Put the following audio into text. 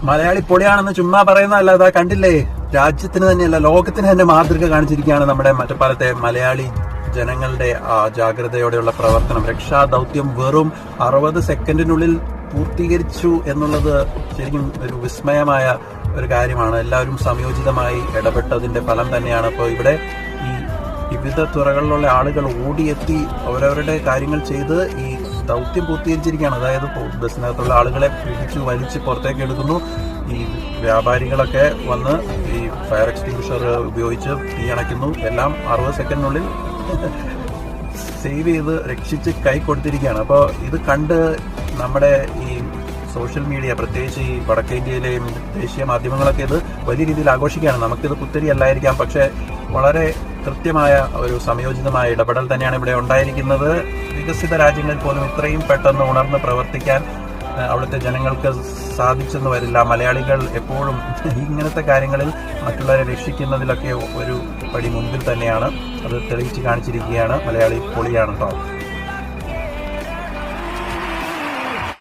മലയാളി പൊളിയാണെന്ന് ചുമ്മാ പറയുന്നതല്ല, കണ്ടില്ലേ, രാജ്യത്തിന് തന്നെയല്ല ലോകത്തിന് തന്നെ മാതൃക കാണിച്ചിരിക്കുകയാണ് നമ്മുടെ മറ്റപ്പാലത്തെ മലയാളി ജനങ്ങളുടെ ജാഗ്രതയോടെയുള്ള പ്രവർത്തനം. രക്ഷാദൗത്യം വെറും 60 സെക്കൻഡിനുള്ളിൽ പൂർത്തീകരിച്ചു എന്നുള്ളത് ശരിക്കും ഒരു വിസ്മയമായ ഒരു കാര്യമാണ്. എല്ലാവരും സംയോജിതമായി ഇടപെട്ടതിന്റെ ഫലം തന്നെയാണ്. അപ്പോൾ ഇവിടെ ഈ വിവിധ തുറകളിലുള്ള ആളുകൾ ഓടിയെത്തി അവരവരുടെ കാര്യങ്ങൾ ചെയ്ത് ഈ ദൗത്യം പൂർത്തീകരിച്ചിരിക്കുകയാണ്. അതായത് ബസ്സിനകത്തുള്ള ആളുകളെ പിടിച്ചു വലിച്ച് പുറത്തേക്ക് എടുക്കുന്നു. ഈ വ്യാപാരികളൊക്കെ വന്ന് ഈ ഫയർ എക്സ്റ്റിംഗ്വിഷർ ഉപയോഗിച്ച് തീ അണയ്ക്കുന്നു. എല്ലാം 60 സെക്കൻഡിനുള്ളിൽ സേവ് ചെയ്ത് രക്ഷിച്ച് കൈ കൊടുത്തിരിക്കുകയാണ്. അപ്പോൾ ഇത് കണ്ട് നമ്മുടെ ഈ സോഷ്യൽ മീഡിയ, പ്രത്യേകിച്ച് ഈ വടക്കേ ഇന്ത്യയിലെയും ദേശീയ മാധ്യമങ്ങളൊക്കെ ഇത് വലിയ രീതിയിൽ ആഘോഷിക്കുകയാണ്. നമുക്കിത് പുത്തരി അല്ലായിരിക്കാം, പക്ഷെ വളരെ കൃത്യമായ ഒരു സംയോജിതമായ ഇടപെടൽ തന്നെയാണ് ഇവിടെ ഉണ്ടായിരിക്കുന്നത്. വികസിത രാജ്യങ്ങളിൽ പോലും ഇത്രയും പെട്ടെന്ന് ഉണർന്ന് പ്രവർത്തിക്കാൻ അവിടുത്തെ ജനങ്ങൾക്ക് സാധിച്ചെന്ന് വരില്ല. മലയാളികൾ എപ്പോഴും ഇങ്ങനത്തെ കാര്യങ്ങളിൽ മറ്റുള്ളവരെ രക്ഷിക്കുന്നതിലൊക്കെ ഒരു പടി മുൻപിൽ തന്നെയാണ്. അത് തെളിയിച്ച് കാണിച്ചിരിക്കുകയാണ്. മലയാളി പൊളിയാണ് കേട്ടോ.